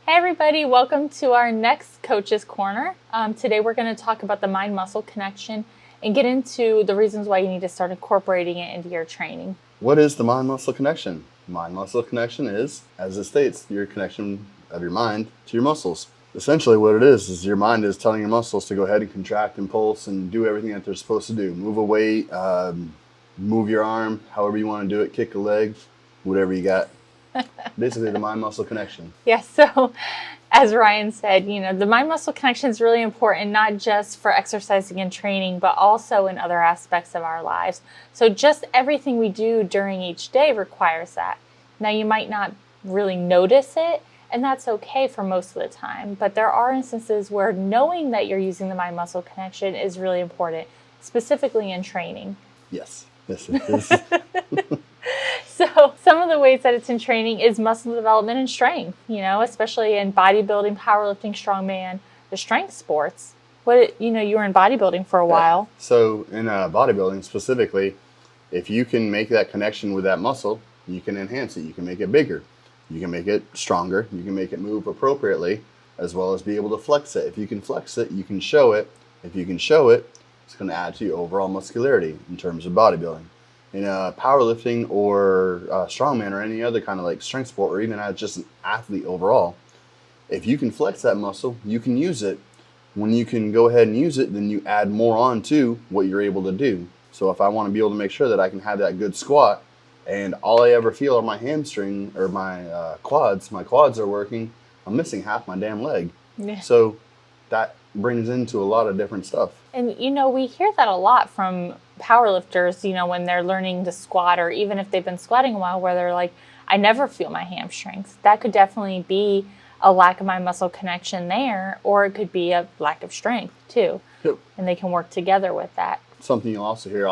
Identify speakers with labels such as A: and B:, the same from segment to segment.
A: Hey everybody, welcome to our next Coach's Corner. Today we're going to talk about the mind-muscle connection and get into the reasons why you need to start incorporating it into your training.
B: What is the mind-muscle connection? Mind-muscle connection is, as it states, your connection of your mind to your muscles. Essentially what it is your mind is telling your muscles to go ahead and contract and pulse and do everything that they're supposed to do. Move a weight, move your arm, however you want to do it, kick a leg, whatever you got. Basically the mind-muscle connection.
A: Yeah, so as Ryan said, the mind-muscle connection is really important, not just for exercising and training, but also in other aspects of our lives. So just everything we do during each day requires that. Now, you might not really notice it, and that's okay for most of the time. But there are instances where knowing that you're using the mind-muscle connection is really important, specifically in training.
B: Yes, it is.
A: So some of the ways that it's in training is muscle development and strength, especially in bodybuilding, powerlifting, strongman, the strength sports. You were in bodybuilding for a while.
B: So in bodybuilding specifically, if you can make that connection with that muscle, you can enhance it. You can make it bigger. You can make it stronger. You can make it move appropriately, as well as be able to flex it. If you can flex it, you can show it. If you can show it, it's going to add to your overall muscularity in terms of bodybuilding. In powerlifting or strongman or any other kind of like strength sport, or even as just an athlete overall, if you can flex that muscle, you can use it. When you can go ahead and use it, then you add more on to what you're able to do. So if I want to be able to make sure that I can have that good squat, and all I ever feel are my hamstring or my quads are working, I'm missing half my damn leg.
A: Yeah.
B: So that brings into a lot of different stuff.
A: And, we hear that a lot from powerlifters, when they're learning to squat, or even if they've been squatting a while, where they're like, I never feel my hamstrings. That could definitely be a lack of my muscle connection there, or it could be a lack of strength too.
B: Yep.
A: And they can work together with that.
B: Something you'll also hear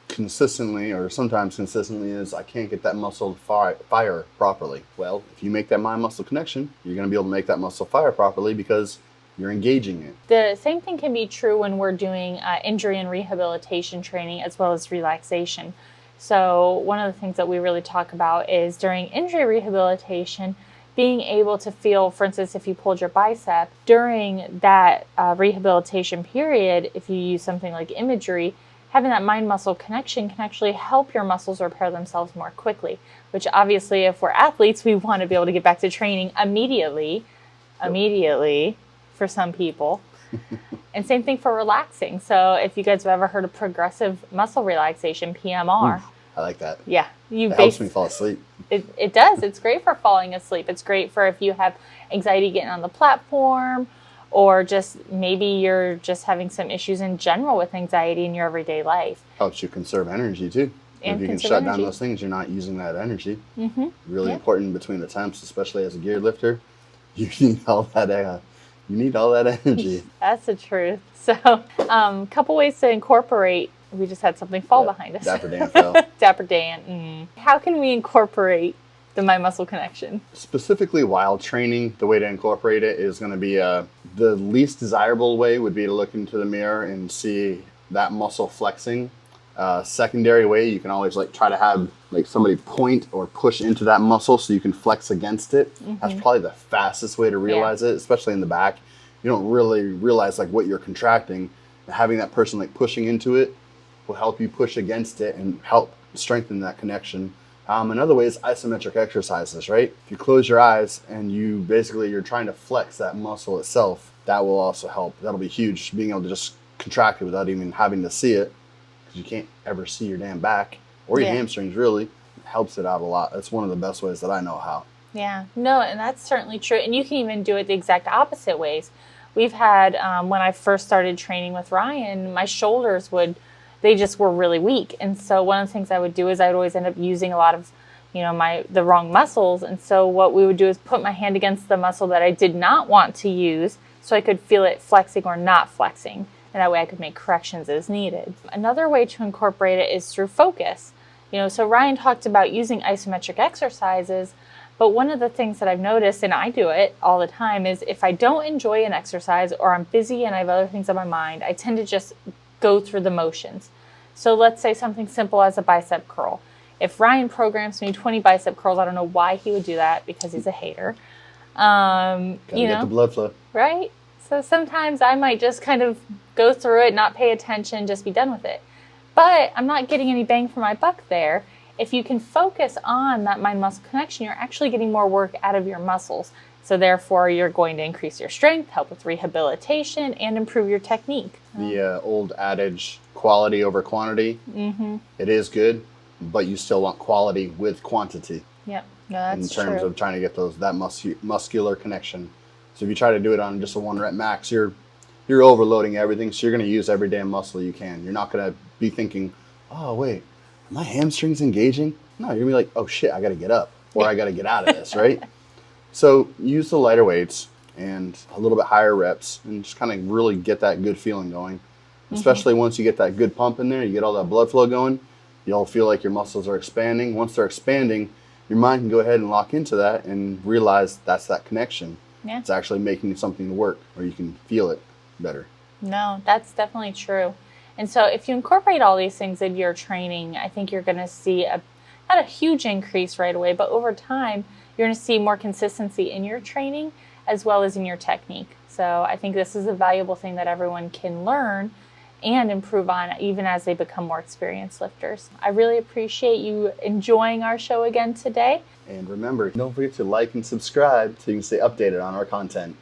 B: consistently, or sometimes consistently, is I can't get that muscle to fire properly. Well, if you make that mind-muscle connection, you're going to be able to make that muscle fire properly because you're engaging it.
A: The same thing can be true when we're doing injury and rehabilitation training, as well as relaxation. So one of the things that we really talk about is during injury rehabilitation, being able to feel, for instance, if you pulled your bicep, during that rehabilitation period, if you use something like imagery, having that mind-muscle connection can actually help your muscles repair themselves more quickly, which obviously if we're athletes, we want to be able to get back to training immediately for some people. And same thing for relaxing. So if you guys have ever heard of progressive muscle relaxation, PMR.
B: Oof, I like that.
A: Yeah.
B: It helps me fall asleep.
A: It does. It's great for falling asleep. It's great for if you have anxiety getting on the platform, or just maybe you're just having some issues in general with anxiety in your everyday life.
B: Helps you conserve energy too.
A: And
B: if you can shut down those things, you're not using that energy.
A: Mm-hmm.
B: Really important between the temps, especially as a gear lifter. You need all that energy.
A: That's the truth. So, couple ways to incorporate. We just had something fall behind us.
B: Dapper Dan fell.
A: Dapper Dan. How can we incorporate the mind-muscle connection?
B: Specifically while training, the way to incorporate it is going to be the least desirable way would be to look into the mirror and see that muscle flexing. Secondary way, you can always try to have somebody point or push into that muscle so you can flex against it. Mm-hmm. That's probably the fastest way to realize it, especially in the back. You don't really realize what you're contracting. And having that person pushing into it will help you push against it and help strengthen that connection. Another way is isometric exercises, right? If you close your eyes and you're trying to flex that muscle itself, that will also help. That'll be huge, being able to just contract it without even having to see it, because you can't ever see your damn back or your hamstrings, really. It helps it out a lot. That's one of the best ways that I know how.
A: Yeah, no, and that's certainly true. And you can even do it the exact opposite ways. We've had, when I first started training with Ryan, my shoulders they just were really weak. And so one of the things I would do is I would always end up using a lot of, the wrong muscles. And so what we would do is put my hand against the muscle that I did not want to use so I could feel it flexing or not flexing. And that way I could make corrections as needed. Another way to incorporate it is through focus. So Ryan talked about using isometric exercises, but one of the things that I've noticed, and I do it all the time, is if I don't enjoy an exercise or I'm busy and I have other things on my mind, I tend to just go through the motions. So let's say something simple as a bicep curl. If Ryan programs me 20 bicep curls, I don't know why he would do that, because he's a hater.
B: Gotta
A: You
B: get the
A: know,
B: blood flow.
A: right? So sometimes I might just kind of go through it, not pay attention, just be done with it. But I'm not getting any bang for my buck there. If you can focus on that mind-muscle connection, you're actually getting more work out of your muscles. So therefore, you're going to increase your strength, help with rehabilitation, and improve your technique.
B: The old adage, quality over quantity, it is good, but you still want quality with quantity
A: Yep, no, that's
B: in terms
A: true.
B: of trying to get that muscular connection. So if you try to do it on just a 1 rep max, you're overloading everything. So you're going to use every damn muscle you can. You're not going to be thinking, oh wait, are my hamstrings engaging? No, you're going to be like, oh shit, I got to get up or I got to get out of this, right? So use the lighter weights and a little bit higher reps and just kind of really get that good feeling going. Especially once you get that good pump in there, you get all that blood flow going, you'll feel like your muscles are expanding. Once they're expanding, your mind can go ahead and lock into that and realize that's that connection.
A: Yeah.
B: It's actually making something work, or you can feel it better.
A: No, that's definitely true. And so if you incorporate all these things in your training, I think you're going to see not a huge increase right away, but over time, you're going to see more consistency in your training as well as in your technique. So I think this is a valuable thing that everyone can learn and improve on even as they become more experienced lifters. I really appreciate you enjoying our show again today.
B: And remember, don't forget to like and subscribe so you can stay updated on our content.